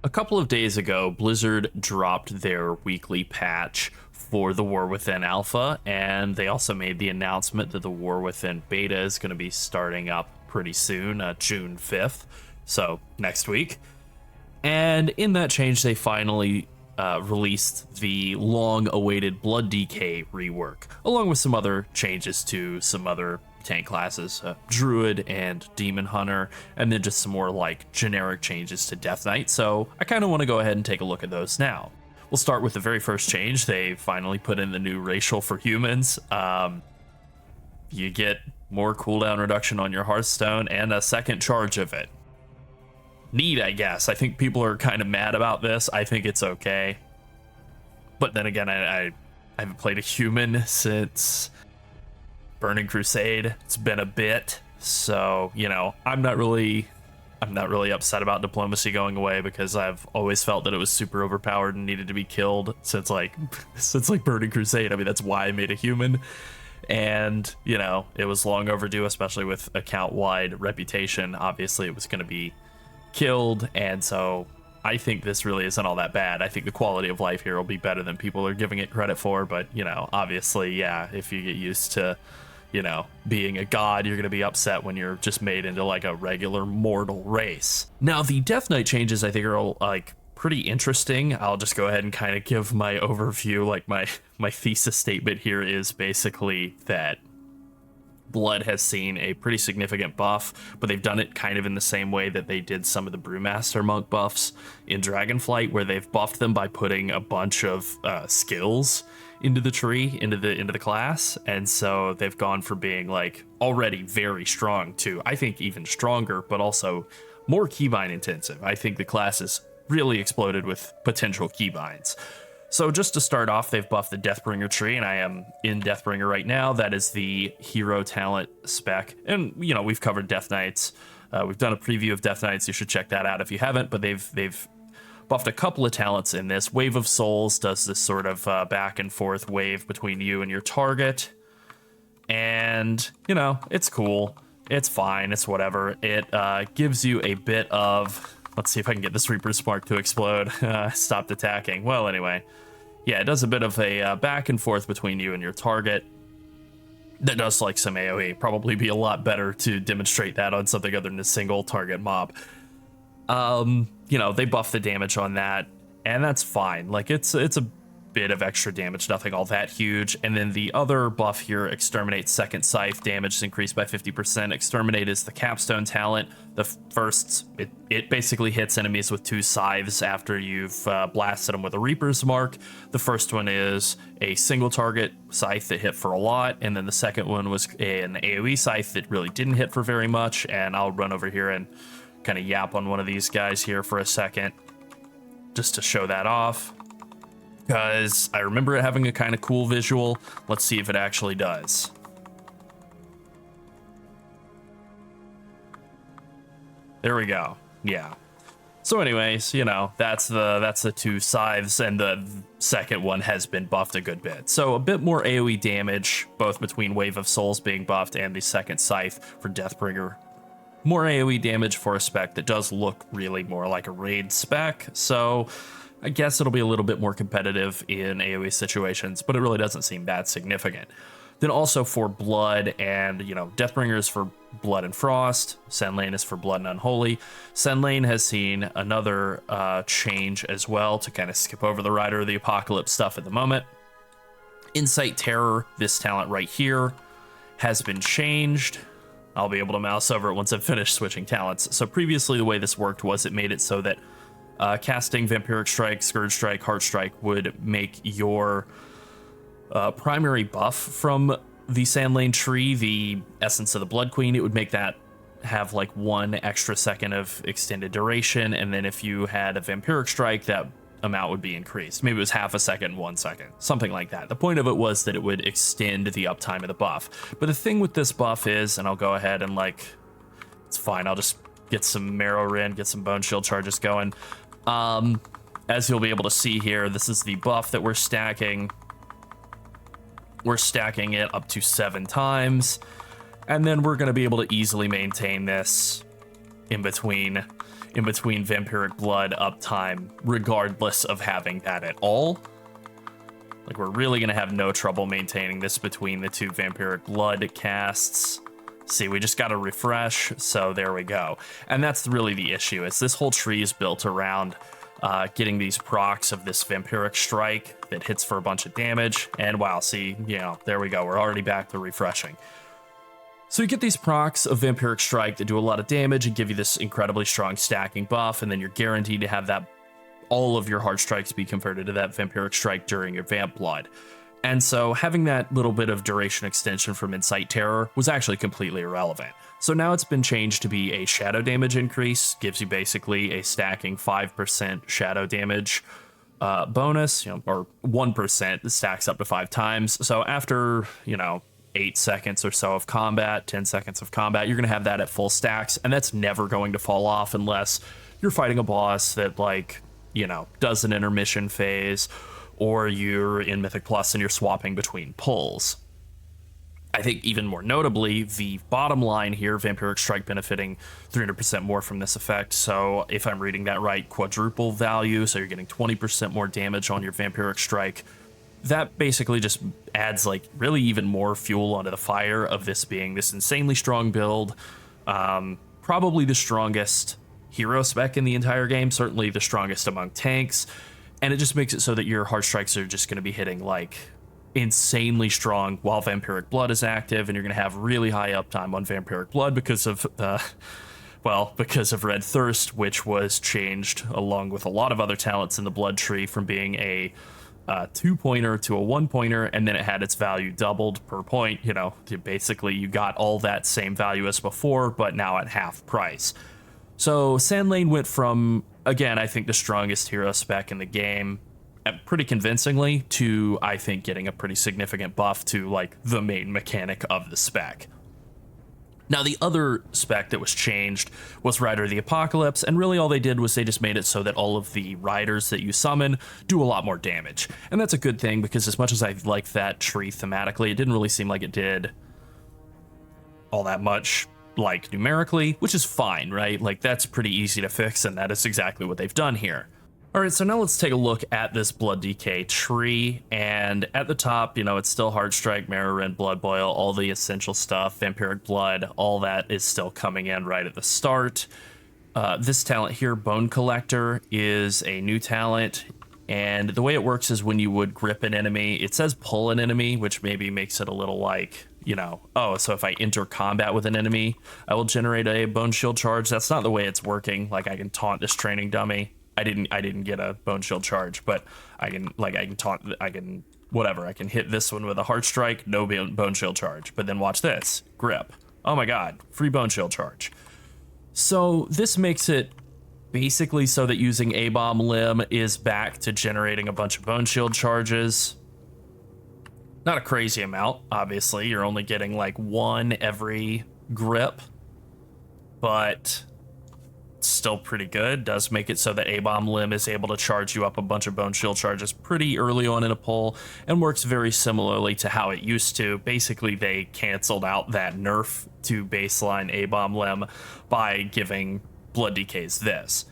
A couple of days ago, Blizzard dropped their weekly patch for the War Within Alpha, and they also made the announcement that the War Within Beta is going to be starting up pretty soon, June 5th, so next week. And in that change, they finally released the long-awaited Blood DK rework, along with some other changes to some other tank classes, Druid and Demon Hunter, and then just some more like generic changes to Death Knight. So I kind of want to go ahead and take a look at those now. We'll start with the very first change. They finally put in the new racial for humans. You get more cooldown reduction on your Hearthstone and a second charge of it. Neat, I guess. I think people are kind of mad about this. I think it's okay. But then again, I haven't played a human since Burning Crusade. It's been a bit, so you know, I'm not really upset about diplomacy going away, because I've always felt that it was super overpowered and needed to be killed since like Burning Crusade. I mean, that's why I made a human, and you know, it was long overdue, especially with account-wide reputation. Obviously, it was going to be killed, and so I think this really isn't all that bad. I think the quality of life here will be better than people are giving it credit for, but you know, obviously, yeah, if you get used to, you know, being a god, you're going to be upset when you're just made into like a regular mortal race. Now, the Death Knight changes I think are all, like, pretty interesting. I'll just go ahead and kind of give my overview. Like my thesis statement here is basically that Blood has seen a pretty significant buff, but they've done it kind of in the same way that they did some of the Brewmaster monk buffs in Dragonflight, where they've buffed them by putting a bunch of skills into the tree, into the class. And so they've gone from being like already very strong to, I think, even stronger, but also more keybind intensive. I think the class has really exploded with potential keybinds. So just to start off, they've buffed the Deathbringer tree, and I am in Deathbringer right now. That is the hero talent spec. And, you know, we've covered Death Knights. We've done a preview of Death Knights. You should check that out if you haven't, but they've buffed a couple of talents in this. Wave of Souls does this sort of back and forth wave between you and your target. And, you know, it's cool. It's fine. It's whatever. It gives you a bit of... Let's see if I can get this Reaper's Spark to explode. Stopped attacking. Well, anyway. Yeah, it does a bit of a back and forth between you and your target. That does like some AoE. Probably be a lot better to demonstrate that on something other than a single target mob. You know, they buff the damage on that, and that's fine. Like, it's a bit of extra damage, nothing all that huge. And then the other buff here, Exterminate Second Scythe, damage is increased by 50%. Exterminate is the capstone talent. The first, it basically hits enemies with 2 scythes after you've blasted them with a Reaper's Mark. The first one is a single target scythe that hit for a lot, and then the second one was an AoE scythe that really didn't hit for very much. And I'll run over here and kind of yap on one of these guys here for a second, just to show that off, because I remember it having a kind of cool visual. Let's see if it actually does. There we go. Yeah. So anyways, you know, that's the 2 scythes, and the second one has been buffed a good bit. So a bit more AoE damage, both between Wave of Souls being buffed and the second scythe for Deathbringer. More AoE damage for a spec that does look really more like a raid spec. So I guess it'll be a little bit more competitive in AoE situations, but it really doesn't seem that significant. Then also for Blood, and, you know, Deathbringer is for Blood and Frost. Sendlane is for Blood and Unholy. Sendlane has seen another change as well, to kind of skip over the Rider of the Apocalypse stuff at the moment. Insight Terror, this talent right here, has been changed. I'll be able to mouse over it once I've finished switching talents. So previously the way this worked was it made it so that casting Vampiric Strike, Scourge Strike, Heart Strike would make your primary buff from the Sandlane tree, the Essence of the Blood Queen, it would make that have like 1 extra second of extended duration, and then if you had a Vampiric Strike, that amount would be increased. Maybe it was half a second, 1 second, something like that. The point of it was that it would extend the uptime of the buff. But the thing with this buff is, and I'll go ahead and like, it's fine, I'll just get some Marrow Rend, get some Bone Shield charges going. As you'll be able to see here, this is the buff that we're stacking. We're stacking it up to 7 times, and then we're going to be able to easily maintain this in between in between Vampiric Blood uptime, regardless of having that at all. Like, we're really going to have no trouble maintaining this between the two Vampiric Blood casts. See, we just got to refresh, so there we go. And that's really the issue, is this whole tree is built around getting these procs of this Vampiric Strike that hits for a bunch of damage. And wow, see, you know, there we go. We're already back to refreshing. So you get these procs of Vampiric Strike that do a lot of damage and give you this incredibly strong stacking buff, and then you're guaranteed to have that all of your hard strikes be converted to that Vampiric Strike during your Vamp Blood. And so having that little bit of duration extension from Incite Terror was actually completely irrelevant. So now it's been changed to be a shadow damage increase, gives you basically a stacking 5% shadow damage bonus, you know, or 1% stacks up to 5 times. So after, you know, 8 seconds or so of combat, 10 seconds of combat, you're going to have that at full stacks, and that's never going to fall off unless you're fighting a boss that, like, you know, does an intermission phase, or you're in Mythic Plus and you're swapping between pulls. I think even more notably, the bottom line here, Vampiric Strike benefiting 300% more from this effect. So if I'm reading that right, quadruple value, so you're getting 20% more damage on your Vampiric Strike. That basically just adds, like, really even more fuel onto the fire of this being this insanely strong build. Probably the strongest hero spec in the entire game, certainly the strongest among tanks, and it just makes it so that your hard strikes are just going to be hitting, like, insanely strong while Vampiric Blood is active, and you're going to have really high uptime on Vampiric Blood because of because of Red Thirst, which was changed along with a lot of other talents in the Blood Tree from being a 2-pointer to a 1-pointer, and then it had its value doubled per point. You know, basically you got all that same value as before, but now at half price. So Sandlane went from, again, I think the strongest hero spec in the game, pretty convincingly, to, I think, getting a pretty significant buff to, like, the main mechanic of the spec. Now, the other spec that was changed was Rider of the Apocalypse, and really all they did was they just made it so that all of the riders that you summon do a lot more damage. And that's a good thing, because as much as I like that tree thematically, it didn't really seem like it did all that much, like, numerically, which is fine, right? Like, that's pretty easy to fix, and that is exactly what they've done here. All right, so now let's take a look at this Blood DK tree, and at the top, you know, it's still Hard Strike, Marrow Rend, Blood Boil, all the essential stuff, Vampiric Blood, all that is still coming in right at the start. This talent here, Bone Collector, is a new talent, and the way it works is when you would grip an enemy, it says pull an enemy, which maybe makes it a little like, you know, oh, so if I enter combat with an enemy, I will generate a Bone Shield charge. That's not the way it's working. Like, I can taunt this training dummy. I didn't get a Bone Shield charge, but I can hit this one with a Heart Strike, no Bone Shield charge. But then watch this, grip. Oh my god, free Bone Shield charge. So this makes it basically so that using A-Bomb Limb is back to generating a bunch of Bone Shield charges. Not a crazy amount, obviously. You're only getting like one every grip, but still pretty good. Does make it so that A-Bomb Limb is able to charge you up a bunch of Bone Shield charges pretty early on in a pull, and works very similarly to how it used to. Basically, they canceled out that nerf to baseline A-Bomb Limb by giving Blood DKs this.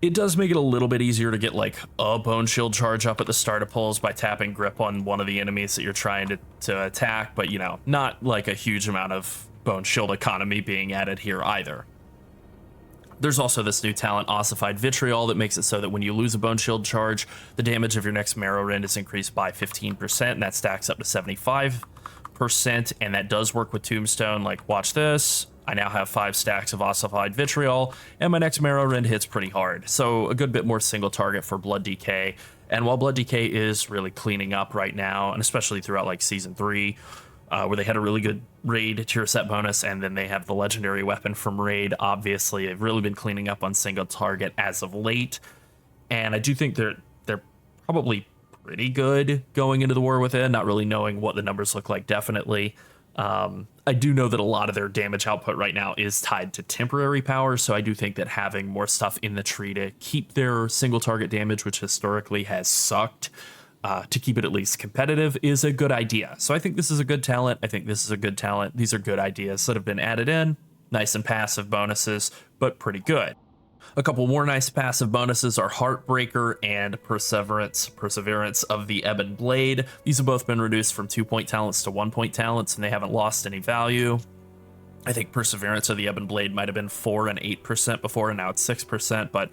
It does make it a little bit easier to get like a Bone Shield charge up at the start of pulls by tapping grip on one of the enemies that you're trying to attack, but, you know, not like a huge amount of Bone Shield economy being added here either. There's also this new talent, Ossified Vitriol, that makes it so that when you lose a Bone Shield charge, the damage of your next Marrow Rend is increased by 15%, and that stacks up to 75%, and that does work with Tombstone. Like, watch this. I now have 5 stacks of Ossified Vitriol, and my next Marrow Rend hits pretty hard. So a good bit more single target for Blood DK. And while Blood DK is really cleaning up right now, and especially throughout like Season 3, where they had a really good raid tier set bonus, and then they have the legendary weapon from raid, obviously they've really been cleaning up on single target as of late. And I do think they're probably pretty good going into the War Within, not really knowing what the numbers look like definitely. I do know that a lot of their damage output right now is tied to temporary power, so I do think that having more stuff in the tree to keep their single target damage, which historically has sucked, to keep it at least competitive, is a good idea. So I think this is a good talent. I think this is a good talent. These are good ideas that have been added in. Nice and passive bonuses, but pretty good. A couple more nice passive bonuses are Heartbreaker and Perseverance of the Ebon Blade. These have both been reduced from 2-point talents to 1-point talents, and they haven't lost any value. I think Perseverance of the Ebon Blade might have been 4 and 8% before, and now it's 6%, but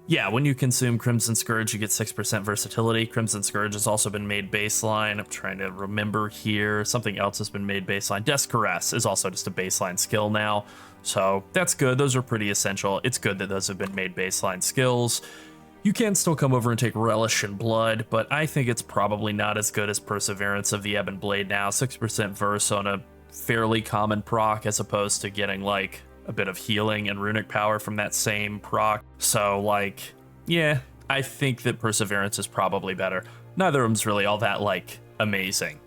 yeah, when you consume Crimson Scourge, you get 6% versatility. Crimson Scourge has also been made baseline. I'm trying to remember here. Something else has been made baseline. Death's Caress is also just a baseline skill now. So that's good. Those are pretty essential. It's good that those have been made baseline skills. You can still come over and take Relish and Blood, but I think it's probably not as good as Perseverance of the Ebon Blade now. 6% verse on a fairly common proc as opposed to getting like a bit of healing and runic power from that same proc. So like, yeah, I think that Perseverance is probably better. Neither of them's really all that like amazing.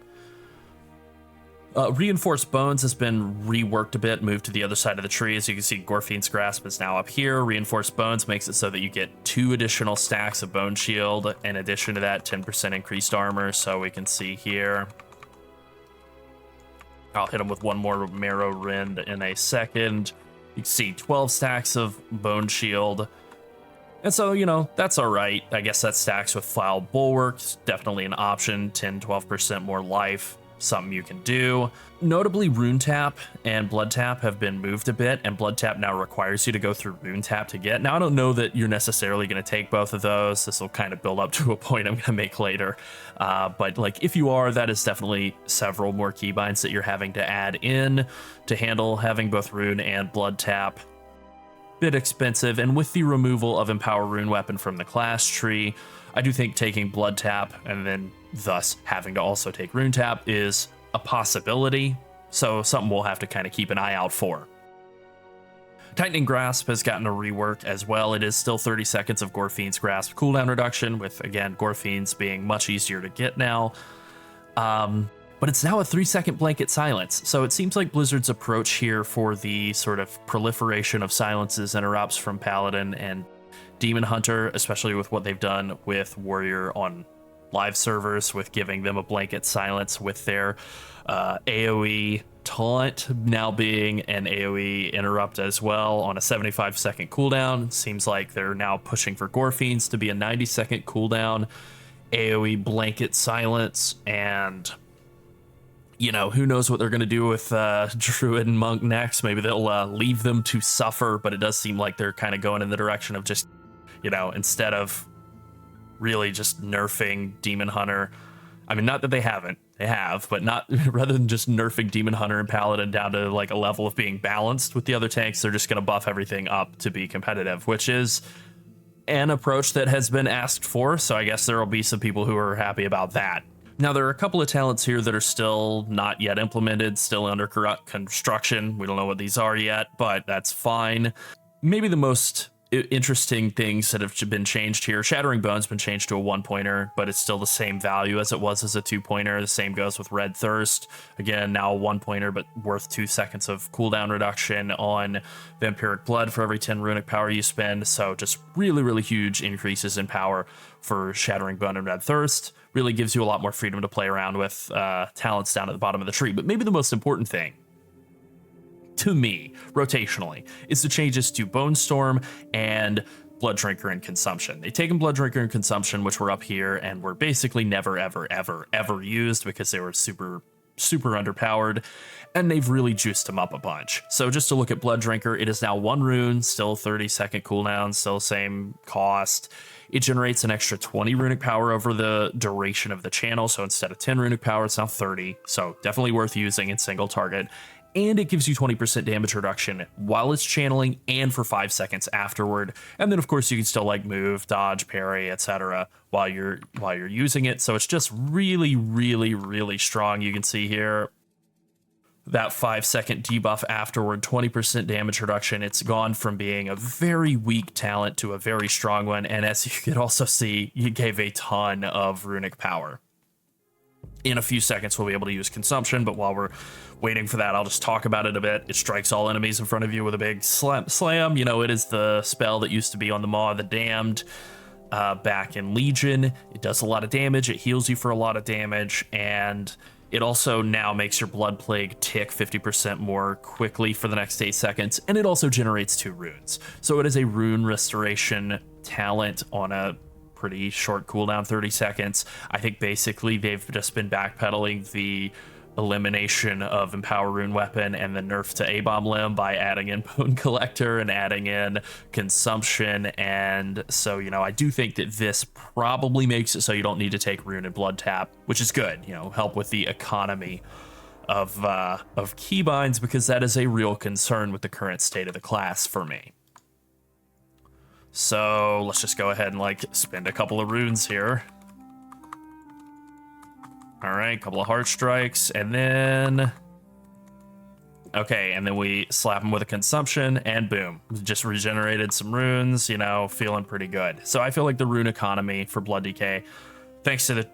Reinforced Bones has been reworked a bit, moved to the other side of the tree. As you can see, Gorfine's Grasp is now up here. Reinforced Bones makes it so that you get 2 additional stacks of Bone Shield. In addition to that, 10% increased armor. So we can see here. I'll hit him with one more Marrow Rend in a second. You can see 12 stacks of Bone Shield. And so, you know, that's all right. I guess that stacks with Foul Bulwark. Definitely an option. 10-12% more life. Something you can do. Notably, Rune Tap and Blood Tap have been moved a bit, and Blood Tap now requires you to go through Rune Tap to get. Now, I don't know that you're necessarily going to take both of those. This will kind of build up to a point I'm going to make later. But like, if you are, that is definitely several more keybinds that you're having to add in to handle having both Rune and Blood Tap. Bit expensive, and with the removal of Empower Rune Weapon from the class tree, I do think taking Blood Tap and then thus having to also take Rune Tap is a possibility, so something we'll have to kind of keep an eye out for. Tightening Grasp has gotten a rework as well. It is still 30 seconds of Gorfine's Grasp cooldown reduction, with again Gorfine's being much easier to get now. But it's now a 3-second blanket silence, so it seems like Blizzard's approach here for the sort of proliferation of silences interrupts from Paladin and Demon Hunter, especially with what they've done with Warrior on live servers, with giving them a blanket silence with their AoE taunt now being an AoE interrupt as well on a 75-second cooldown. Seems like they're now pushing for Gorfine's to be a 90-second cooldown AoE blanket silence, and you know, who knows what they're going to do with Druid and Monk next. Maybe they'll leave them to suffer, but it does seem like they're kind of going in the direction of just, you know, instead of really just nerfing Demon Hunter. I mean, not that they haven't. They have, but not rather than just nerfing Demon Hunter and Paladin down to like a level of being balanced with the other tanks, they're just going to buff everything up to be competitive, which is an approach that has been asked for. So I guess there will be some people who are happy about that. Now, there are a couple of talents here that are still not yet implemented, still under construction. We don't know what these are yet, but that's fine. Maybe the most interesting things that have been changed here. Shattering Bone's been changed to a 1-pointer, but it's still the same value as it was as a 2-pointer. The same goes with Red Thirst. Again, now a 1-pointer, but worth 2 seconds of cooldown reduction on Vampiric Blood for every 10 runic power you spend. So just really, really huge increases in power for Shattering Bone and Red Thirst. Really gives you a lot more freedom to play around with talents down at the bottom of the tree. But maybe the most important thing to me, rotationally, is the changes to Bone Storm and Blood Drinker and Consumption. They've taken Blood Drinker and Consumption, which were up here and were basically never, ever, ever, ever used because they were super underpowered, and they've really juiced them up a bunch. So just to look at Blood Drinker, it is now 1 rune, still 30-second cooldown, still same cost. It generates an extra 20 runic power over the duration of the channel, so instead of 10 runic power, it's now 30, so definitely worth using in single target. And it gives you 20% damage reduction while it's channeling and for 5 seconds afterward. And then of course you can still like move, dodge, parry, etc. while you're using it. So it's just really, really, really strong. You can see here that 5-second debuff afterward, 20% damage reduction. It's gone from being a very weak talent to a very strong one. And as you can also see, you gave a ton of runic power. In a few seconds, we'll be able to use Consumption, but while we're waiting for that, I'll just talk about it a bit. It strikes all enemies in front of you with a big slam. You know, it is the spell that used to be on the Maw of the Damned back in Legion. It does a lot of damage. It heals you for a lot of damage, and It also now makes your Blood Plague tick 50% more quickly for the next 8 seconds, and it also generates 2 runes. So it is a rune restoration talent on a pretty short cooldown, 30 seconds. I think basically they've just been backpedaling the elimination of Empower Rune Weapon and the nerf to A-Bomb Limb by adding in Bone Collector and adding in Consumption. And so, you know, I do think that this probably makes it so you don't need to take Rune and Blood Tap, which is good, you know, help with the economy of keybinds, because that is a real concern with the current state of the class for me. So let's just go ahead and like spend a couple of runes here. All right, couple of heart strikes, and then okay, and then we slap them with a consumption, and boom, just regenerated some runes. You know, feeling pretty good. So I feel like the rune economy for Blood DK, thanks to the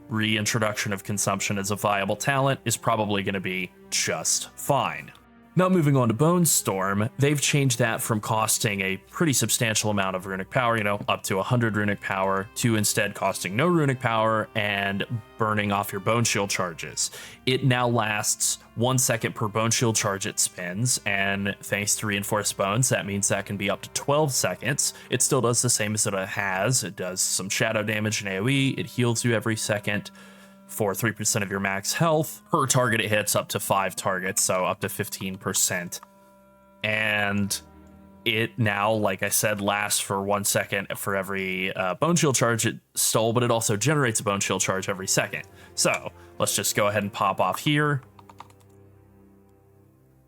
reintroduction of consumption as a viable talent, is probably going to be just fine. Now moving on to Bone Storm, they've changed that from costing a pretty substantial amount of runic power, you know, up to 100 runic power, to instead costing no runic power and burning off your Bone Shield charges. It now lasts 1 second per Bone Shield charge it spends, and thanks to Reinforced Bones, that means that can be up to 12 seconds. It still does the same as it has. It does some shadow damage and AoE, it heals you every second for 3% of your max health. Per target it hits up to 5 targets, so up to 15%. And it now, like I said, lasts for 1 second for every Bone Shield charge it stole, but it also generates a Bone Shield charge every second. So let's just go ahead and pop off here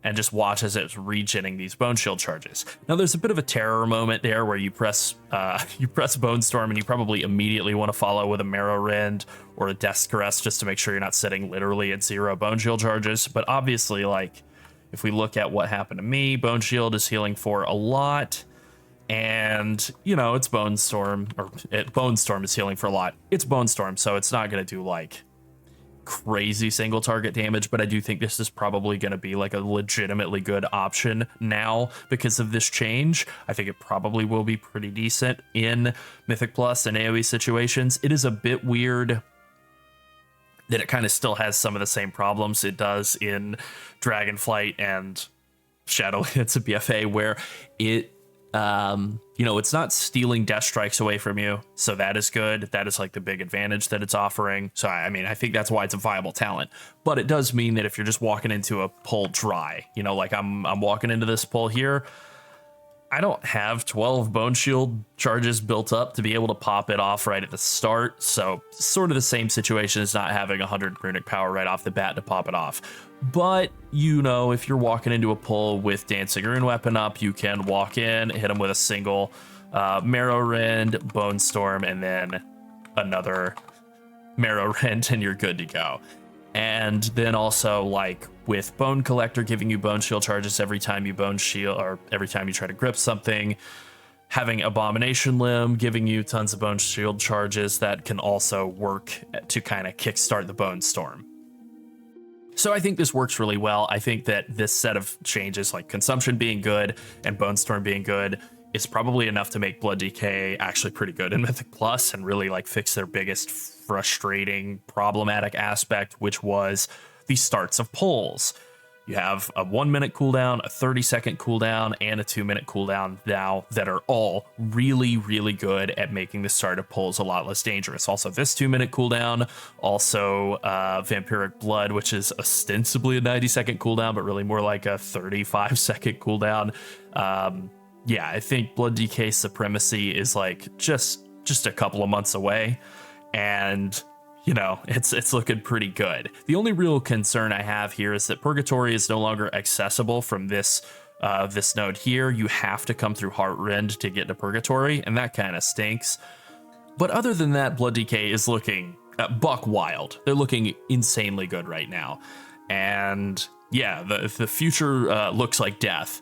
and just watch as it's regenerating these Bone Shield charges. Now there's a bit of a terror moment there where you press Bone Storm and you probably immediately want to follow with a Marrow Rend or a Death Caress just to make sure you're not sitting literally at 0 Bone Shield charges. But obviously, like, if we look at what happened to me, Bone Shield is healing for a lot, and, you know, it's Bone Storm, Bone Storm is healing for a lot. It's Bone Storm, so it's not going to do, like, crazy single target damage, but I do think this is probably going to be like a legitimately good option now because of this change. I think it probably will be pretty decent in Mythic Plus and AoE situations. It is a bit weird that it kind of still has some of the same problems it does in Dragonflight and Shadowlands and BFA, where it you know, it's not stealing death strikes away from you, so that is good. That is like the big advantage that it's offering. So I mean, I think that's why it's a viable talent. But it does mean that if you're just walking into a pull dry, you know, like I'm walking into this pull here, I don't have 12 Bone Shield charges built up to be able to pop it off right at the start. So sort of the same situation as not having 100 runic power right off the bat to pop it off. But, you know, if you're walking into a pull with Dancing Rune Weapon up, you can walk in, hit them with a single Marrow Rend, Bone Storm, and then another Marrow Rend, and you're good to go. And then also, like, with Bone Collector giving you Bone Shield charges every time you Bone Shield, or every time you try to grip something, having Abomination Limb giving you tons of Bone Shield charges, that can also work to kind of kickstart the Bone Storm. So I think this works really well. I think that this set of changes, like Consumption being good and Bone Storm being good, is probably enough to make Blood DK actually pretty good in Mythic Plus and really like fix their biggest frustrating, problematic aspect, which was the starts of pulls. You have a 1 minute cooldown, a 30-second cooldown, and a 2-minute cooldown now that are all really, really good at making the start of pulls a lot less dangerous. Also, this 2-minute cooldown, also Vampiric Blood, which is ostensibly a 90-second cooldown, but really more like a 35-second cooldown. Yeah, I think Blood DK Supremacy is like just a couple of months away, and you know, it's looking pretty good. The only real concern I have here is that Purgatory is no longer accessible from this node here. You have to come through Heartrend to get to Purgatory, and that kind of stinks. But other than that, Blood DK is looking buck wild. They're looking insanely good right now. And yeah, the future looks like death.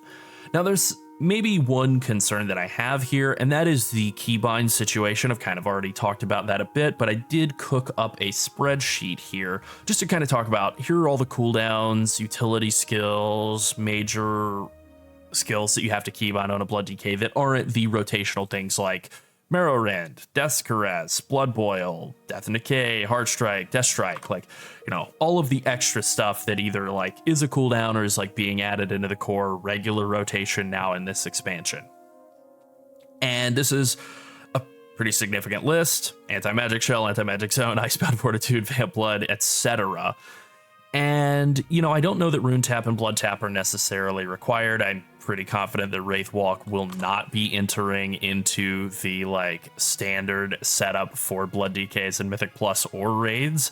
Now there's maybe one concern that I have here, and that is the Keybind situation. I've kind of already talked about that a bit, but I did cook up a spreadsheet here just to kind of talk about, here are all the cooldowns, utility skills, major skills that you have to keybind on a Blood DK that aren't the rotational things like Marrowrend, Death's Caress, Blood Boil, Death and Decay, Heartstrike, Death Strike, like, you know, all of the extra stuff that either like is a cooldown or is like being added into the core regular rotation now in this expansion. And this is a pretty significant list: Anti-Magic Shell, Anti-Magic Zone, Icebound Fortitude, Vamp Blood, etc. And, you know, I don't know that Rune Tap and Blood Tap are necessarily required. I'm pretty confident that Wraith Walk will not be entering into the, like, standard setup for Blood DKs and Mythic Plus or Raids.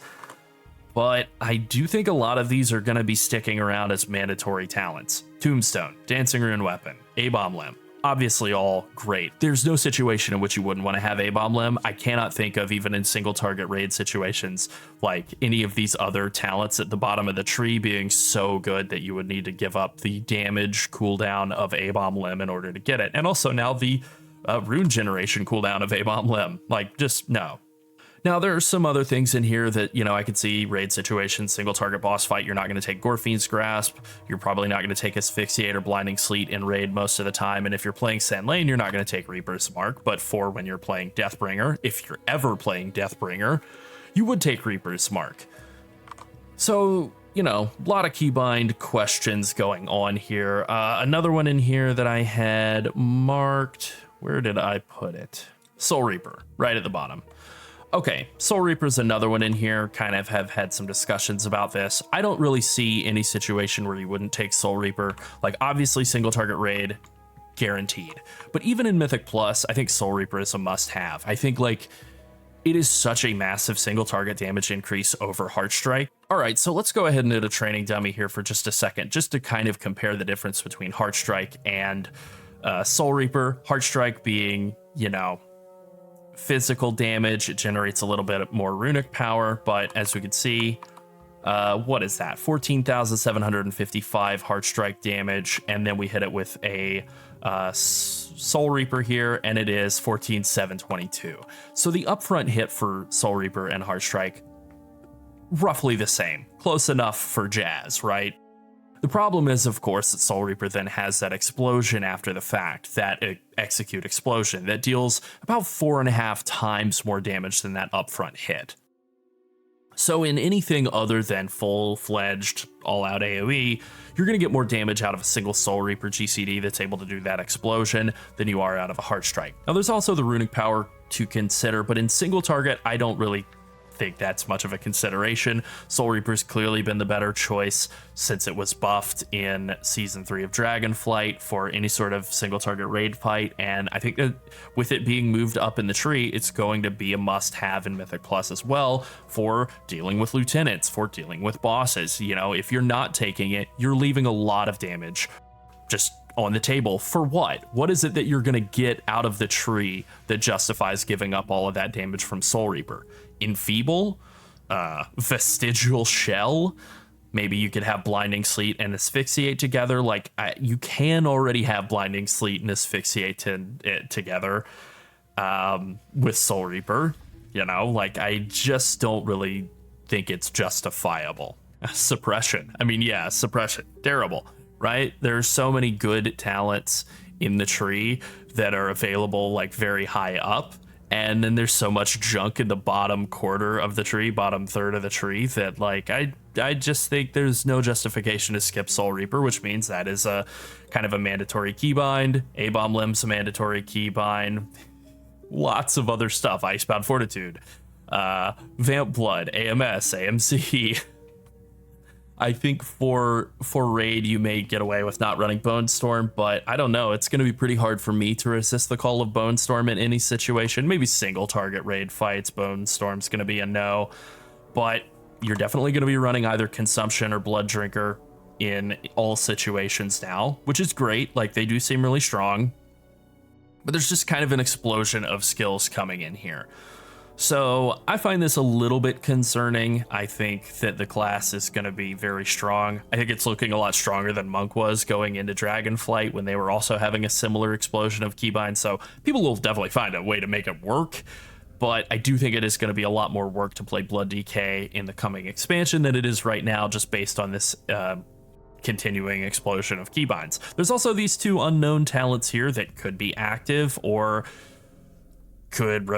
But I do think a lot of these are going to be sticking around as mandatory talents. Tombstone, Dancing Rune Weapon, A-Bomb Limb. Obviously all great. There's no situation in which you wouldn't want to have A-Bomb Limb. I cannot think of, even in single target raid situations, like any of these other talents at the bottom of the tree being so good that you would need to give up the damage cooldown of A-Bomb Limb in order to get it. And also now the rune generation cooldown of A-Bomb Limb. Like, just no. Now, there are some other things in here that, you know, I could see raid situations, single target boss fight. You're not going to take Gorfiend's Grasp. You're probably not going to take Asphyxiate or Blinding Sleet in raid most of the time. And if you're playing Sand Lane, you're not going to take Reaper's Mark. But for when you're playing Deathbringer, if you're ever playing Deathbringer, you would take Reaper's Mark. So, you know, a lot of keybind questions going on here. Another one in here that I had marked, where did I put it? Soul Reaper, right at the bottom. Okay, Soul Reaper's another one in here. Kind of have had some discussions about this. I don't really see any situation where you wouldn't take Soul Reaper. Like, obviously, single target raid, guaranteed. But even in Mythic Plus, I think Soul Reaper is a must-have. I think, like, it is such a massive single target damage increase over Heartstrike. All right, so let's go ahead and do a training dummy here for just a second, just to kind of compare the difference between Heartstrike and Soul Reaper. Heartstrike being, you know, physical damage. It generates a little bit more runic power, but as we can see, what is that? 14,755 Heartstrike damage, and then we hit it with a Soul Reaper here, and it is 14,722. So the upfront hit for Soul Reaper and Heartstrike, roughly the same. Close enough for jazz, right? The problem is, of course, that Soul Reaper then has that explosion after the fact, that execute explosion, that deals about 4.5 times more damage than that upfront hit. So in anything other than full-fledged, all-out AoE, you're going to get more damage out of a single Soul Reaper GCD that's able to do that explosion than you are out of a Heartstrike. Now, there's also the runic power to consider, but in single target, I don't really think that's much of a consideration. Soul Reaper's clearly been the better choice since it was buffed in Season 3 of Dragonflight for any sort of single target raid fight, and I think that with it being moved up in the tree, it's going to be a must-have in Mythic Plus as well for dealing with lieutenants, for dealing with bosses. You know, if you're not taking it, you're leaving a lot of damage just on the table. For what? What is it that you're going to get out of the tree that justifies giving up all of that damage from Soul Reaper? Enfeeble? Vestigial Shell? Maybe you could have Blinding Sleet and Asphyxiate together. Like, you can already have Blinding Sleet and Asphyxiate together with Soul Reaper. You know, like, I just don't really think it's justifiable. Suppression. I mean, yeah, Suppression. Terrible, right? There's so many good talents in the tree that are available, like, very high up. And then there's so much junk in the bottom quarter of the tree, bottom third of the tree, that, like, I just think there's no justification to skip Soul Reaper, which means that is a kind of a mandatory keybind. A-Bomb Limb's a mandatory keybind. Lots of other stuff. Icebound Fortitude, Vamp Blood, AMS, AMC. I think for raid, you may get away with not running Bone Storm, but I don't know. It's going to be pretty hard for me to resist the call of Bone Storm in any situation. Maybe single target raid fights, Bone Storm's going to be a no, but you're definitely going to be running either Consumption or Blood Drinker in all situations now, which is great. Like, they do seem really strong, but there's just kind of an explosion of skills coming in here. So I find this a little bit concerning. I think that the class is going to be very strong. I think it's looking a lot stronger than Monk was going into Dragonflight when they were also having a similar explosion of keybind. So people will definitely find a way to make it work. But I do think it is going to be a lot more work to play Blood DK in the coming expansion than it is right now, just based on this continuing explosion of keybinds. There's also these two unknown talents here that could be active or could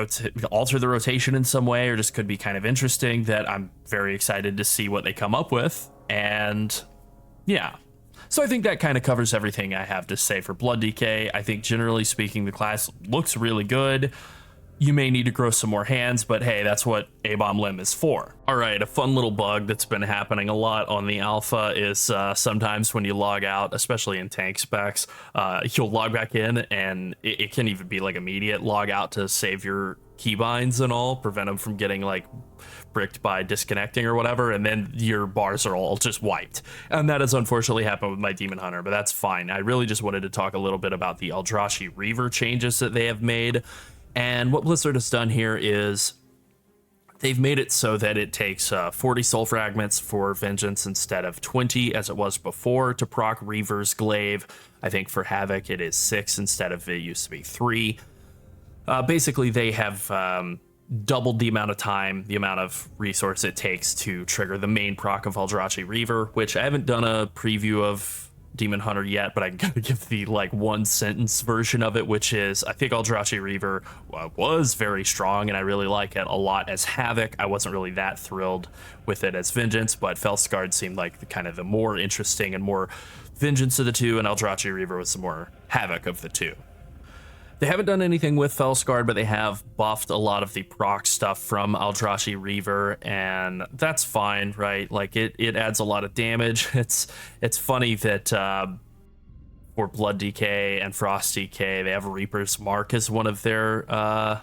alter the rotation in some way, or just could be kind of interesting, that I'm very excited to see what they come up with. And yeah, so I think that kind of covers everything I have to say for Blood DK. I think generally speaking, the class looks really good. You may need to grow some more hands, but hey, that's what A-Bomb Limb is for. All right, a fun little bug that's been happening a lot on the alpha is sometimes when you log out, especially in tank specs, you'll log back in, and it can even be like immediate log out to save your keybinds and all, prevent them from getting like bricked by disconnecting or whatever, and then your bars are all just wiped. And that has unfortunately happened with my Demon Hunter, but that's fine. I really just wanted to talk a little bit about the Eldrazi Reaver changes that they have made. And what Blizzard has done here is they've made it so that it takes 40 soul fragments for Vengeance instead of 20 as it was before to proc Reaver's Glaive. I think for Havoc it is 6 instead of it used to be 3. Basically, they have doubled the amount of time, the amount of resource it takes to trigger the main proc of Eldrazi Reaver, which I haven't done a preview of Demon Hunter yet, but I gotta give the like one sentence version of it, which is I think Eldrazi Reaver was very strong, and I really like it a lot as Havoc. I wasn't really that thrilled with it as Vengeance, but Felsguard seemed like the more interesting and more Vengeance of the two, and Eldrazi Reaver was the more Havoc of the two. They haven't done anything with Felsguard, but they have buffed a lot of the proc stuff from Eldrazi Reaver, and that's fine, right? Like, it adds a lot of damage. It's funny that for Blood DK and Frost DK, they have Reaper's Mark as one of their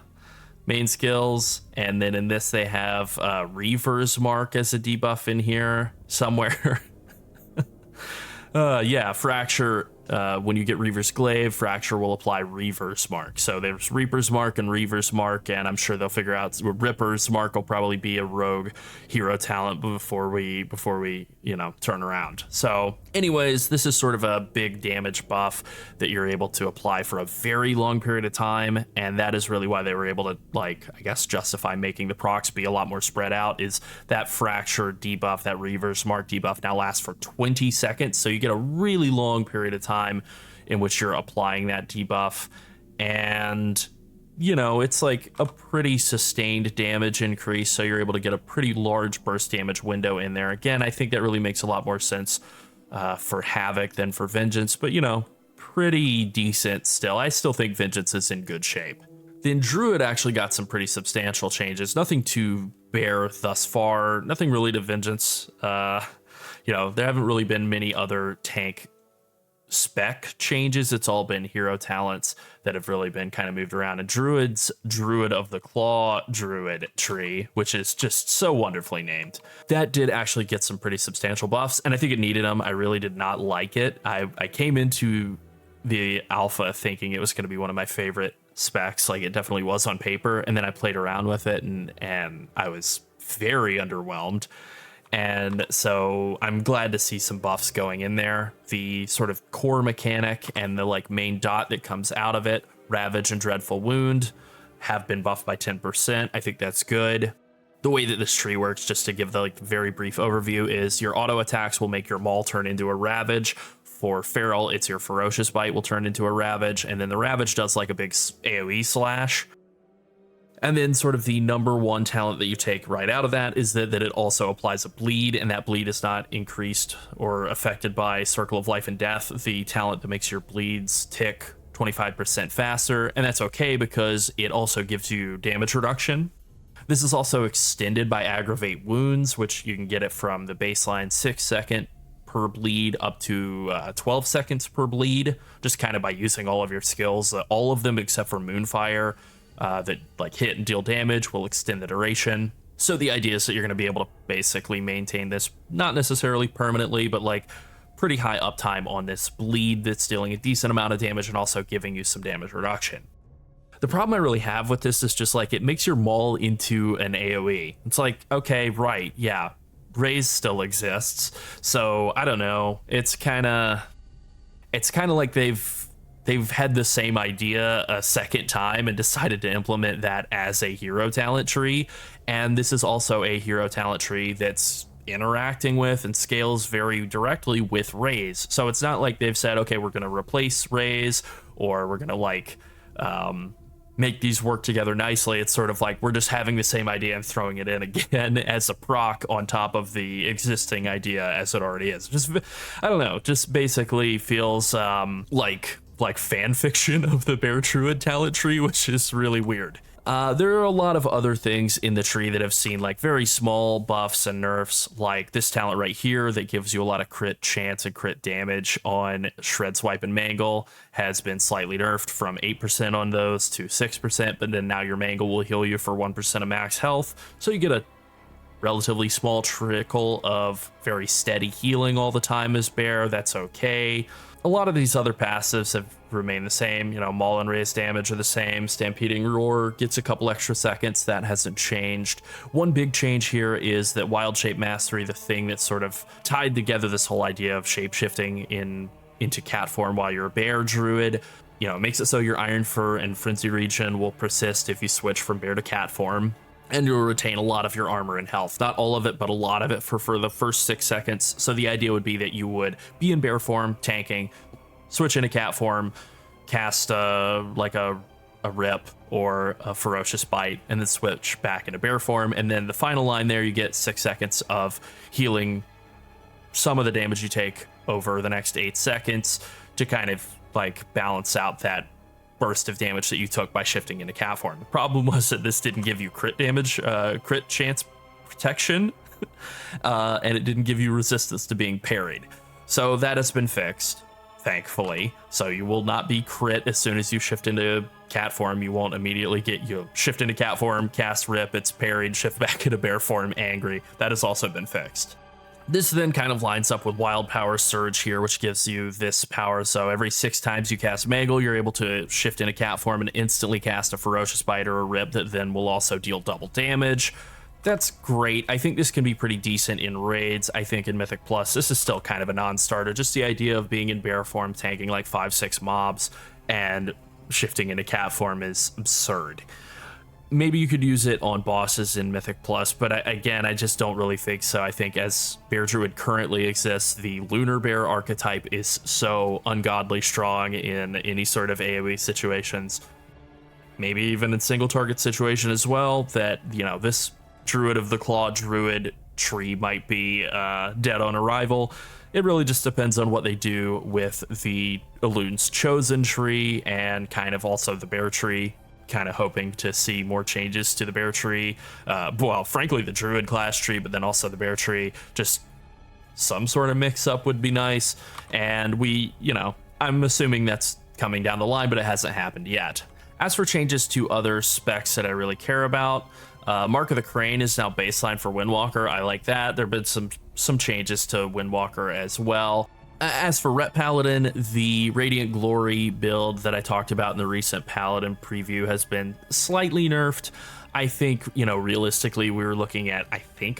main skills, and then in this they have Reaver's Mark as a debuff in here somewhere. Yeah, Fracture. When you get Reaver's Glaive, Fracture will apply Reaver's Mark. So there's Reaper's Mark and Reaver's Mark, and I'm sure they'll figure out Ripper's Mark will probably be a rogue hero talent before we turn around. So anyways, this is sort of a big damage buff that you're able to apply for a very long period of time, and that is really why they were able to, like, I guess, justify making the procs be a lot more spread out. Is that Fracture debuff, that Reaver's Mark debuff now lasts for 20 seconds, so you get a really long period of time in which you're applying that debuff, and it's like a pretty sustained damage increase, so you're able to get a pretty large burst damage window in there. Again, I think that really makes a lot more sense for Havoc than for Vengeance, but pretty decent still. I still think Vengeance is in good shape. Then Druid actually got some pretty substantial changes, nothing to bear thus far, nothing really to Vengeance. There haven't really been many other tank spec changes. It's all been hero talents that have really been kind of moved around. And Druid's Druid of the Claw Druid tree, which is just so wonderfully named, that did actually get some pretty substantial buffs, and I think it needed them. I really did not like it. I came into the alpha thinking it was going to be one of my favorite specs, like it definitely was on paper, and then I played around with it and I was very underwhelmed. And so I'm glad to see some buffs going in there. The sort of core mechanic and the like main dot that comes out of it, Ravage and Dreadful Wound, have been buffed by 10%. I think that's good. The way that this tree works, just to give the very brief overview, is your auto attacks will make your Maul turn into a Ravage. For Feral, it's your Ferocious Bite will turn into a Ravage, and then the Ravage does like a big AoE slash. And then sort of the number one talent that you take right out of that is that it also applies a bleed, and that bleed is not increased or affected by Circle of Life and Death, the talent that makes your bleeds tick 25% faster, and that's okay because it also gives you damage reduction. This is also extended by Aggravate Wounds, which you can get it from the baseline 6 second per bleed up to 12 seconds per bleed, just kind of by using all of your skills, all of them except for Moonfire, that like hit and deal damage will extend the duration. So the idea is that you're going to be able to basically maintain this, not necessarily permanently, but like pretty high uptime on this bleed that's dealing a decent amount of damage and also giving you some damage reduction. The problem I really have with this is just like it makes your Maul into an AoE. It's like, okay, right, yeah, Raze still exists, so I don't know. It's kind of like they've had the same idea a second time and decided to implement that as a hero talent tree. And this is also a hero talent tree that's interacting with and scales very directly with Raze. So it's not like they've said, okay, we're going to replace Raze, or we're going to make these work together nicely. It's sort of like we're just having the same idea and throwing it in again as a proc on top of the existing idea as it already is. Just, I don't know, just basically feels like fan fiction of the Bear Druid talent tree, which is really weird. There are a lot of other things in the tree that have seen like very small buffs and nerfs, like this talent right here that gives you a lot of crit chance and crit damage on Shred, Swipe, and Mangle has been slightly nerfed from 8% on those to 6%, but then now your Mangle will heal you for 1% of max health, so you get a relatively small trickle of very steady healing all the time as Bear. That's okay. A lot of these other passives have remained the same. You know, Maul and Raise damage are the same. Stampeding Roar gets a couple extra seconds. That hasn't changed. One big change here is that Wild Shape Mastery, the thing that sort of tied together this whole idea of shapeshifting into cat form while you're a Bear Druid, you know, it makes it so your Iron Fur and Frenzy Regen will persist if you switch from Bear to cat form. And you'll retain a lot of your armor and health. Not all of it, but a lot of it for the first 6 seconds. So the idea would be that you would be in bear form, tanking, switch into cat form, cast like a rip or a ferocious bite, and then switch back into bear form. And then the final line there, you get 6 seconds of healing some of the damage you take over the next 8 seconds to kind of like balance out that burst of damage that you took by shifting into cat form. The problem was that this didn't give you crit damage, crit chance protection, and it didn't give you resistance to being parried. So that has been fixed, thankfully. So you will not be crit as soon as you shift into cat form. You won't immediately shift into cat form, cast rip, it's parried, shift back into bear form, angry. That has also been fixed. This then kind of lines up with Wild Power Surge here, which gives you this power. So every 6 times you cast Mangle, you're able to shift into cat form and instantly cast a Ferocious Bite or a Rip that then will also deal double damage. That's great. I think this can be pretty decent in raids. I think in Mythic Plus, this is still kind of a non-starter. Just the idea of being in bear form, tanking like 5-6 mobs, and shifting into cat form is absurd. Maybe you could use it on bosses in Mythic Plus, but again, I just don't really think so. I think as Bear Druid currently exists, the Lunar Bear archetype is so ungodly strong in any sort of AoE situations, maybe even in single target situation as well, that, you know, this Druid of the Claw Druid tree might be dead on arrival. It really just depends on what they do with the Elun's Chosen tree and kind of also the Bear tree. Kind of hoping to see more changes to the bear tree. Well, frankly, the Druid class tree, but then also the bear tree. Just some sort of mix up would be nice. And I'm assuming that's coming down the line, but it hasn't happened yet. As for changes to other specs that I really care about, Mark of the Crane is now baseline for Windwalker. I like that. There have been some changes to Windwalker as well. As for Ret Paladin, the Radiant Glory build that I talked about in the recent Paladin preview has been slightly nerfed. I think, realistically, we were looking at,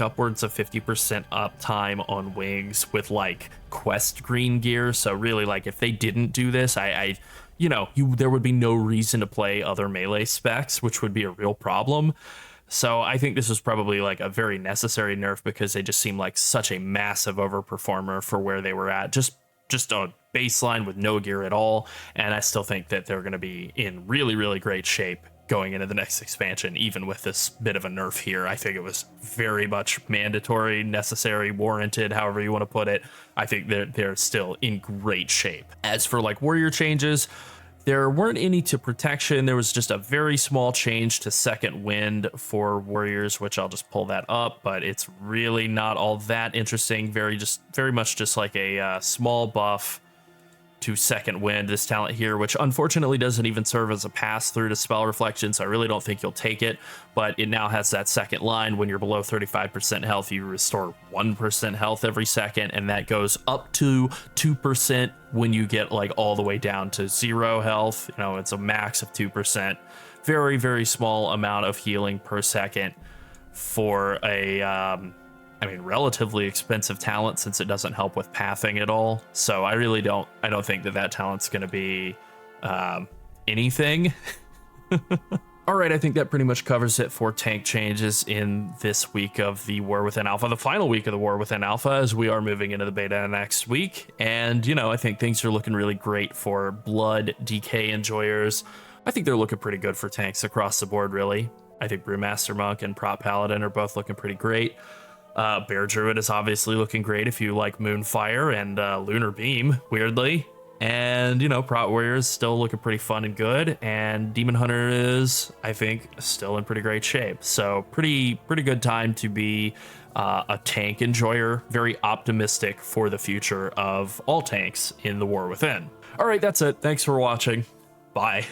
upwards of 50% uptime on wings with, quest green gear. So really, if they didn't do this, there would be no reason to play other melee specs, which would be a real problem. So I think this was probably a very necessary nerf because they just seem like such a massive overperformer for where they were at. Just a baseline with no gear at all. And I still think that they're going to be in really, really great shape going into the next expansion, even with this bit of a nerf here. I think it was very much mandatory, necessary, warranted, however you want to put it. I think that they're still in great shape. As for warrior changes, there weren't any to protection. There was just a very small change to Second Wind for warriors, which I'll just pull that up, but it's really not all that interesting. Very much just like a small buff to Second Wind, this talent here, which unfortunately doesn't even serve as a pass-through to Spell Reflection, so I really don't think you'll take it, but it now has that second line. When you're below 35% health, you restore 1% health every second, and that goes up to 2% when you get all the way down to 0 health. It's a max of 2%. Very, very small amount of healing per second for a relatively expensive talent, since it doesn't help with pathing at all. So I don't think that talent's going to be anything. All right, I think that pretty much covers it for tank changes in this week of the War Within Alpha, the final week of the War Within Alpha, as we are moving into the beta next week. And, I think things are looking really great for Blood DK enjoyers. I think they're looking pretty good for tanks across the board, really. I think Brewmaster Monk and Prot Paladin are both looking pretty great. Bear Druid is obviously looking great if you like Moonfire and Lunar Beam, weirdly. And, you know, Prot Warrior is still looking pretty fun and good. And Demon Hunter is, I think, still in pretty great shape. So pretty good time to be a tank enjoyer. Very optimistic for the future of all tanks in the War Within. All right, that's it. Thanks for watching. Bye.